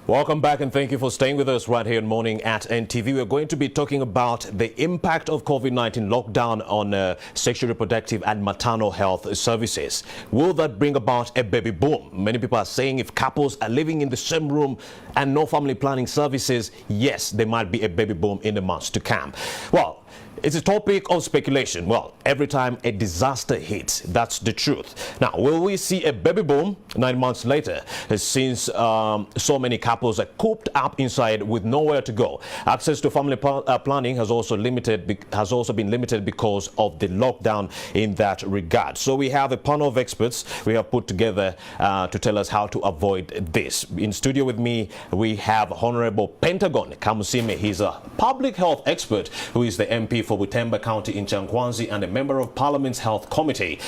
Welcome back and thank you for staying with us right here in Morning at NTV. We're going to be talking about the impact of COVID-19 lockdown on sexual reproductive and maternal health services. Will that bring about a baby boom? Many people are saying if couples are living in the same room and no family planning services, yes, there might be a baby boom in the months to come. Well, it's a topic of speculation. Well, every time a disaster hits, that's the truth. Now, will we see a baby boom 9 months later since so many couples are cooped up inside with nowhere to go? Access to family planning has also been limited because of the lockdown in that regard. So we have a panel of experts we have put together to tell us how to avoid this. In studio with me, we have Honorable Pentagon Kamusime. He's a public health expert who is the MP for Butemba County in Changwanzi and a member of Parliament's Health Committee.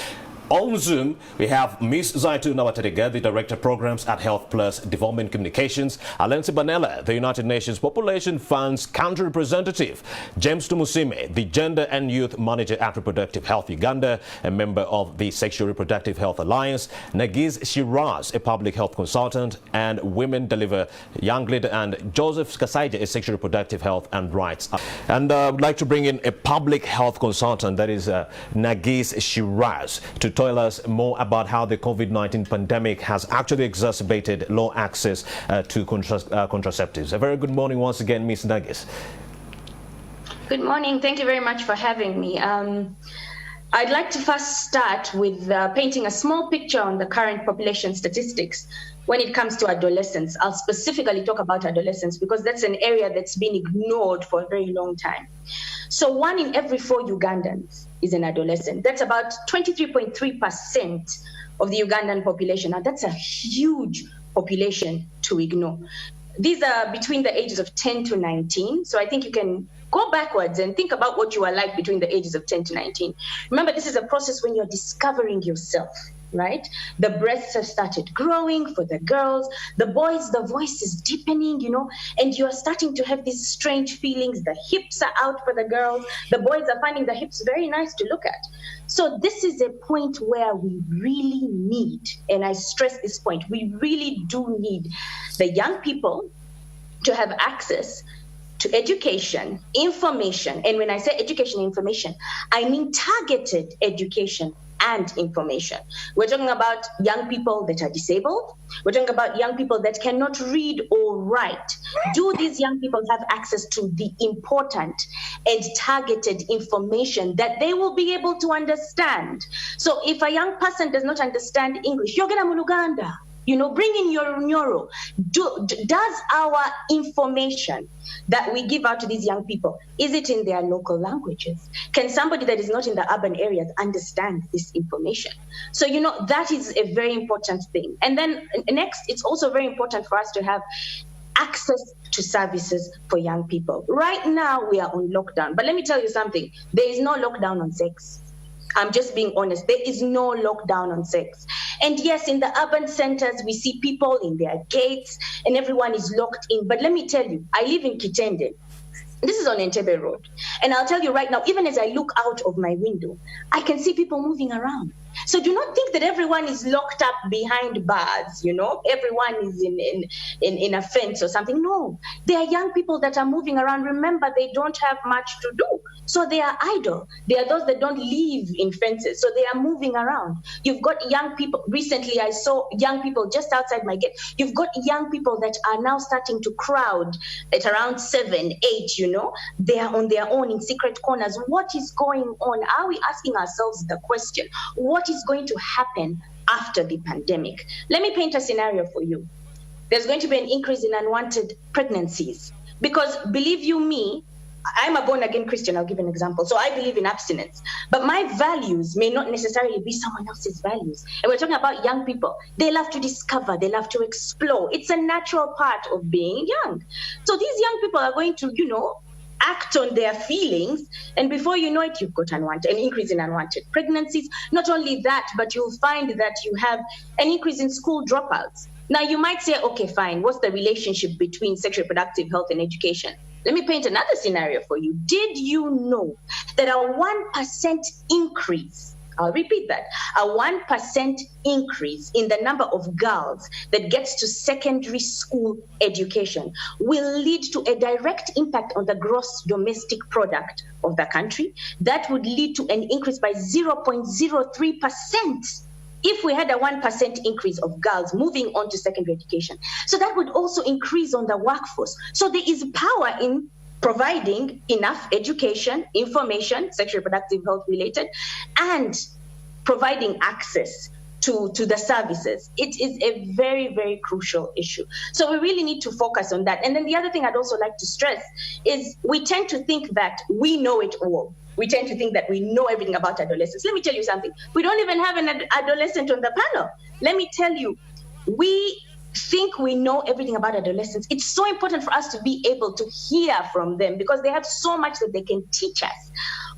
On Zoom, we have Ms. Zaitun Nawatedega, the Director of Programs at Health Plus Development Communications, Alensi Banela, the United Nations Population Fund's Country Representative, James Tumusime, the Gender and Youth Manager at Reproductive Health Uganda, a member of the Sexual Reproductive Health Alliance, Nargis Shirazi, a Public Health Consultant, and Women Deliver Young Leader, and Joseph Kasaija, a Sexual Reproductive Health and Rights. And I would like to bring in a Public Health Consultant, that is Nargis Shirazi, to tell us more about how the COVID-19 pandemic has actually exacerbated low access to contraceptives. A very good morning once again, Ms. Nargis. Good morning. Thank you very much for having me. I'd like to first start with painting a small picture on the current population statistics when it comes to adolescents. I'll specifically talk about adolescents because that's an area that's been ignored for a very long time. So 1 in every 4 Ugandans is an adolescent. That's about 23.3% of the Ugandan population. Now that's a huge population to ignore. These are between the ages of 10 to 19. So I think you can go backwards and think about what you are like between the ages of 10 to 19. Remember, this is a process when you're discovering yourself, right? The breasts have started growing for the girls. The boys, the voice is deepening, and you're starting to have these strange feelings. The hips are out for the girls. The boys are finding the hips very nice to look at. So this is a point where we really need, and I stress this point, we really do need the young people to have access to education, information. And when I say education and information, I mean targeted education and information. We're talking about young people that are disabled. We're talking about young people that cannot read or write. Do these young people have access to the important and targeted information that they will be able to understand? So if a young person does not understand English, Uganda Muluganda, bring in your neuro. Does our information that we give out to these young people, is it in their local languages? Can somebody that is not in the urban areas understand this information? So, that is a very important thing. And then next, it's also very important for us to have access to services for young people. Right now, we are on lockdown. But let me tell you something. There is no lockdown on sex. I'm just being honest. There is no lockdown on sex. And yes, in the urban centers, we see people in their gates and everyone is locked in. But let me tell you, I live in Kitende. This is on Entebbe Road. And I'll tell you right now, even as I look out of my window, I can see people moving around. So do not think that everyone is locked up behind bars, everyone is in a fence or something. No, there are young people that are moving around. Remember, they don't have much to do. So they are idle. There are those that don't live in fences. So they are moving around. You've got young people. Recently, I saw young people just outside my gate. You've got young people that are now starting to crowd at around 7, 8, They are on their own in secret corners. What is going on? Are we asking ourselves the question, what is going to happen after the pandemic? Let me paint a scenario for you. There's going to be an increase in unwanted pregnancies because, believe you me, I'm a born-again Christian. I'll give an example. So I believe in abstinence. But my values may not necessarily be someone else's values. And we're talking about young people. They love to discover. They love to explore. It's a natural part of being young. So these young people are going to, act on their feelings. And before you know it, you've got an increase in unwanted pregnancies. Not only that, but you'll find that you have an increase in school dropouts. Now, you might say, okay, fine. What's the relationship between sexual reproductive health and education? Let me paint another scenario for you. Did you know that a 1% increase I'll repeat that. A 1% increase in the number of girls that gets to secondary school education will lead to a direct impact on the gross domestic product of the country. That would lead to an increase by 0.03%. if we had a 1% increase of girls moving on to secondary education. So that would also increase on the workforce. So there is power in providing enough education, information, sexual reproductive health related, and providing access to the services. It is a very, very crucial issue. So we really need to focus on that. And then the other thing I'd also like to stress is we tend to think that we know it all. We tend to think that we know everything about adolescents. Let me tell you something. We don't even have an adolescent on the panel. Let me tell you, we think we know everything about adolescents. It's so important for us to be able to hear from them because they have so much that they can teach us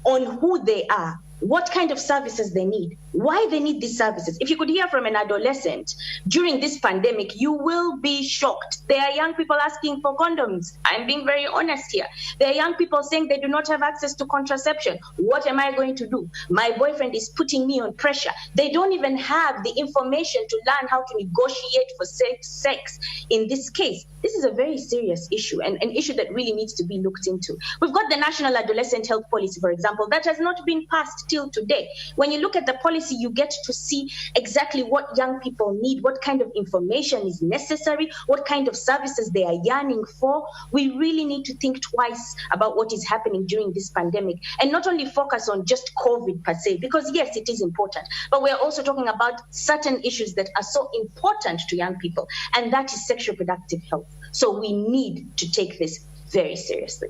on who they are, what kind of services they need, why they need these services. If you could hear from an adolescent during this pandemic, you will be shocked. There are young people asking for condoms. I'm being very honest here. There are young people saying they do not have access to contraception. What am I going to do? My boyfriend is putting me on pressure. They don't even have the information to learn how to negotiate for sex in this case. This is a very serious issue and an issue that really needs to be looked into. We've got the National Adolescent Health Policy, for example, that has not been passed till today. When you look at the policy, you get to see exactly what young people need, what kind of information is necessary, what kind of services they are yearning for. We really need to think twice about what is happening during this pandemic and not only focus on just COVID per se, because yes, it is important, but we're also talking about certain issues that are so important to young people, and that is sexual reproductive health. So we need to take this very seriously.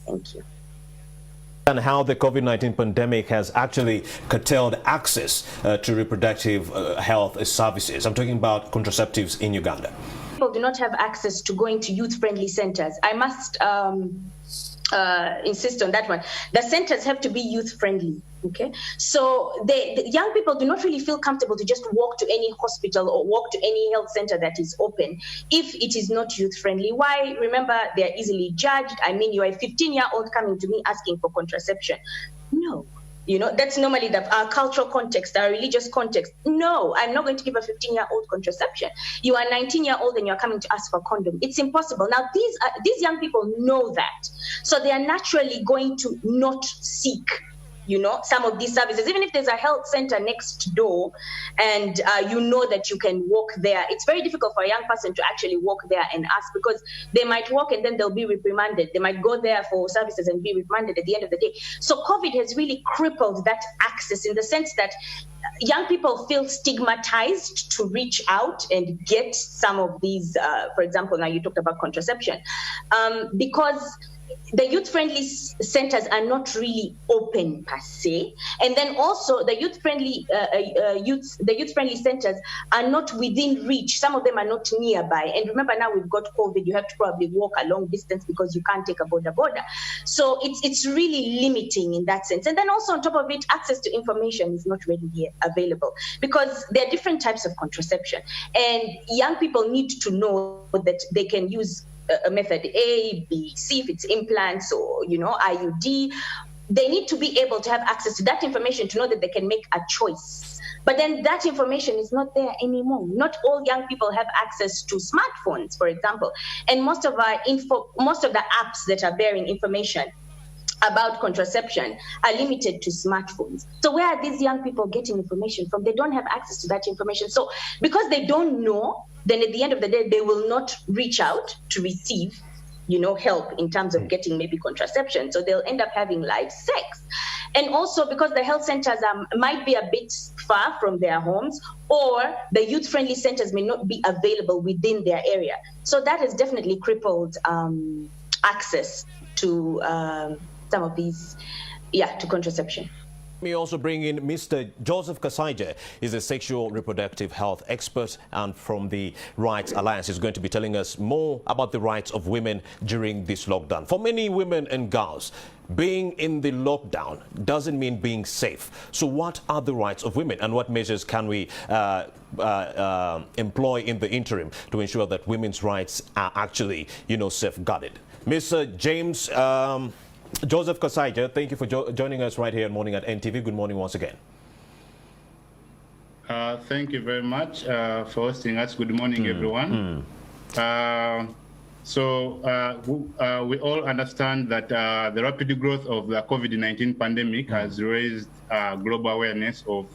Thank you. And how the COVID-19 pandemic has actually curtailed access to reproductive health services. I'm talking about contraceptives in Uganda. People do not have access to going to youth-friendly centers. I must insist on that one. The centers have to be youth-friendly. Okay, so the young people do not really feel comfortable to just walk to any hospital or walk to any health center that is open if it is not youth-friendly. Why? Remember, they're easily judged. I mean, you're a 15-year-old coming to me asking for contraception. No. You know, that's normally our cultural context, our religious context. No, I'm not going to give a 15-year-old contraception. You are 19-year-old and you're coming to ask for a condom. It's impossible. Now, these young people know that. So they are naturally going to not seek, you know, some of these services. Even if there's a health center next door and you know that you can walk there, it's very difficult for a young person to actually walk there and ask because they might walk and then they'll be reprimanded. They might go there for services and be reprimanded at the end of the day. So COVID has really crippled that access in the sense that young people feel stigmatized to reach out and get some of these, for example, now you talked about contraception, because the youth-friendly centers are not really open per se, and then also the youth-friendly centers are not within reach. Some of them are not nearby. And remember, now we've got COVID. You have to probably walk a long distance because you can't take a border. So it's really limiting in that sense. And then also on top of it, access to information is not readily available because there are different types of contraception, and young people need to know that they can use a method A, B, C, if it's implants or, you know, IUD. They need to be able to have access to that information to know that they can make a choice. But then that information is not there anymore. Not all young people have access to smartphones, for example. And most of the apps that are bearing information about contraception are limited to smartphones. So where are these young people getting information from? They don't have access to that information. So because they don't know, then at the end of the day, they will not reach out to receive, you know, help in terms of getting maybe contraception. So they'll end up having live sex. And also because the health centers might be a bit far from their homes, or the youth-friendly centers may not be available within their area. So that has definitely crippled access to some of these, to contraception. Let me also bring in Mr. Joseph Kasaija. He's a sexual reproductive health expert and from the Rights Alliance. He's going to be telling us more about the rights of women during this lockdown. For many women and girls, being in the lockdown doesn't mean being safe. So what are the rights of women and what measures can we employ in the interim to ensure that women's rights are actually, you know, safeguarded? Mr. James Joseph Kasaija, thank you for joining us right here in Morning at NTV. Good morning once again. Thank you very much for hosting us. Good morning, everyone. We all understand that the rapid growth of the COVID-19 pandemic has raised global awareness of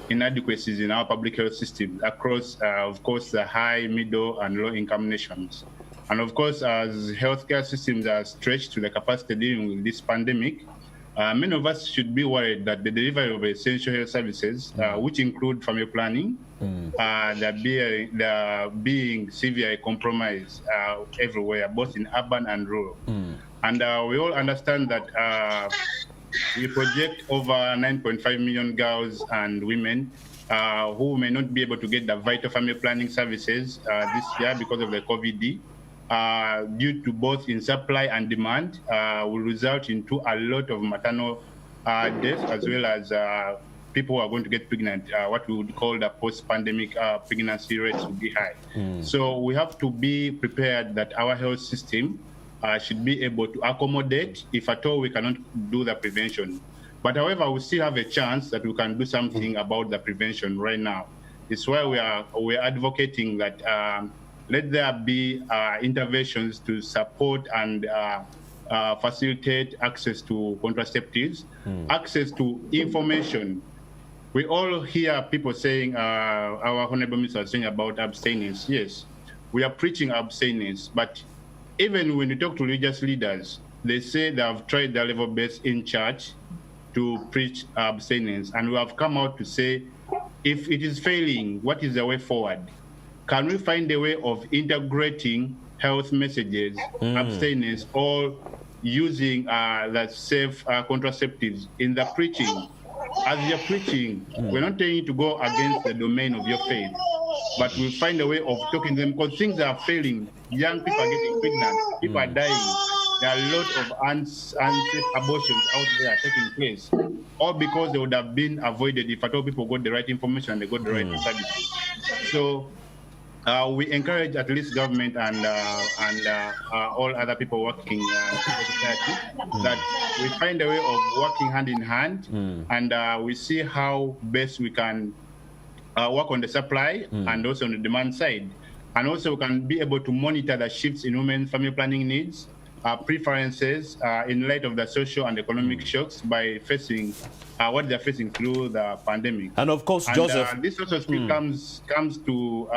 inadequacies in our public health system across, of course, the high, middle, and low-income nations. And of course, as healthcare systems are stretched to the capacity dealing with this pandemic, many of us should be worried that the delivery of essential health services, which include family planning, they're being severely compromised everywhere, both in urban and rural. And we all understand that we project over 9.5 million girls and women who may not be able to get the vital family planning services this year because of the COVID. Due to both in supply and demand, will result into a lot of maternal deaths, as well as people who are going to get pregnant. What we would call the post-pandemic pregnancy rates will be high. So we have to be prepared that our health system should be able to accommodate, if at all we cannot do the prevention. But however, we still have a chance that we can do something about the prevention right now. It's why we're advocating that let there be interventions to support and facilitate access to contraceptives, access to information. We all hear people saying, our Honorable Mr. was saying about abstinence. Yes, we are preaching abstinence, but even when you talk to religious leaders, they say they have tried their level best in church to preach abstinence, and we have come out to say, if it is failing, what is the way forward? Can we find a way of integrating health messages, abstinence, or using the safe contraceptives in the preaching? As you're preaching, we're not telling you to go against the domain of your faith, but we'll find a way of talking to them, because things are failing. Young people are getting pregnant, people are dying. There are a lot of unsafe abortions out there taking place, all because they would have been avoided if at all people got the right information and they got the right services. So we encourage at least government and all other people working in society that we find a way of working hand in hand, and we see how best we can work on the supply and also on the demand side. And also we can be able to monitor the shifts in women's family planning needs, preferences in light of the social and economic shocks by facing what they're facing through the pandemic. And of course, Joseph, this also still comes to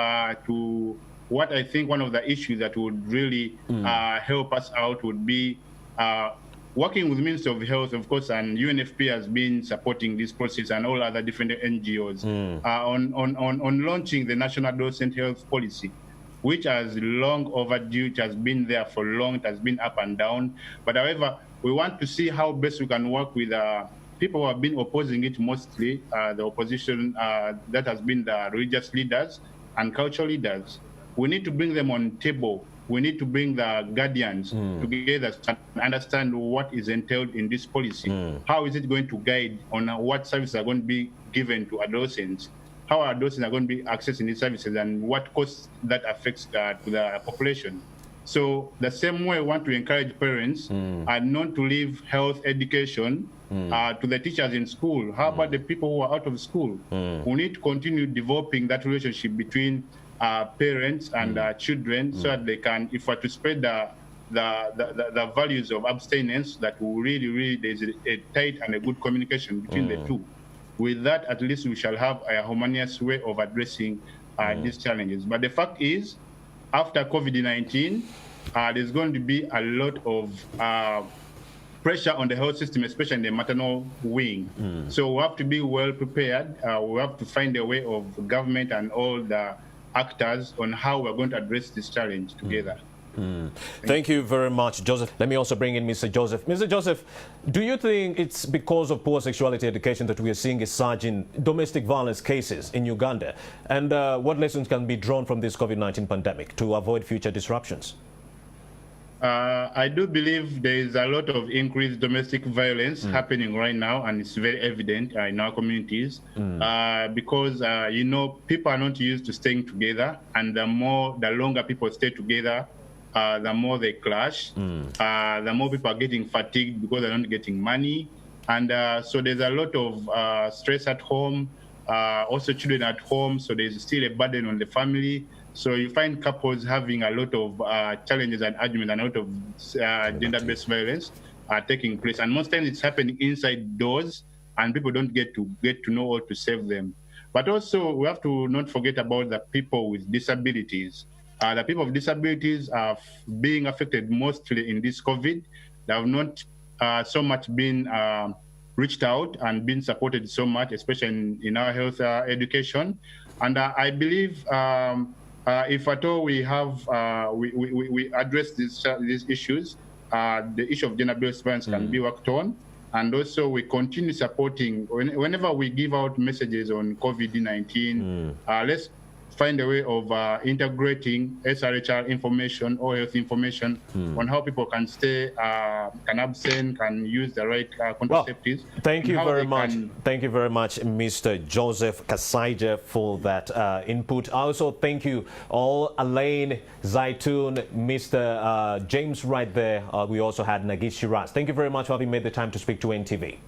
what I think one of the issues that would really help us out would be working with the Ministry of Health, of course, and UNFP has been supporting this process, and all other different NGOs on launching the National Adolescent Health Policy, which has long overdue. It has been there for long. It has been up and down. But however, we want to see how best we can work with people who have been opposing it, mostly the opposition that has been the religious leaders and cultural leaders. We need to bring them on table. We need to bring the guardians together to understand what is entailed in this policy. How is it going to guide on what services are going to be given to adolescents? How adolescents are going to be accessing these services, and what costs that affects to the population. So the same way we want to encourage parents not to leave health education to the teachers in school. How about the people who are out of school? We need to continue developing that relationship between parents and children, so that they can, if we're to spread the values of abstinence, that will really there's a tight and a good communication between the two. With that, at least we shall have a harmonious way of addressing these challenges. But the fact is, after COVID-19, there's going to be a lot of pressure on the health system, especially in the maternal wing. So we have to be well prepared. We have to find a way of government and all the actors on how we're going to address this challenge together. Thank you very much, Joseph. Let me also bring in Mr. Joseph. Mr. Joseph, do you think it's because of poor sexuality education that we are seeing a surge in domestic violence cases in Uganda? And what lessons can be drawn from this COVID-19 pandemic to avoid future disruptions? I do believe there is a lot of increased domestic violence happening right now, and it's very evident in our communities because, you know, people are not used to staying together, and the longer people stay together, the more they clash, the more people are getting fatigued because they're not getting money. And so there's a lot of stress at home, also children at home, so there's still a burden on the family. So you find couples having a lot of challenges and arguments and a lot of gender-based violence taking place. And most times it's happening inside doors, and people don't get to know how to save them. But also, we have to not forget about the people with disabilities. The people with disabilities are being affected mostly in this COVID. They have not so much been reached out and been supported so much, especially in our health education. And I believe if at all we have we address these issues, the issue of gender-based violence can be worked on. And also we continue supporting, whenever we give out messages on COVID-19, let's find a way of integrating SRHR information or health information on how people can stay, can abstain, can use the right contraceptives. Well, thank you very much. Thank you very much, Mr. Joseph Kasaija, for that input. Also, thank you all, Elaine, Zaitun, Mr. James right there. We also had Nargis Shirazi. Thank you very much for having made the time to speak to NTV.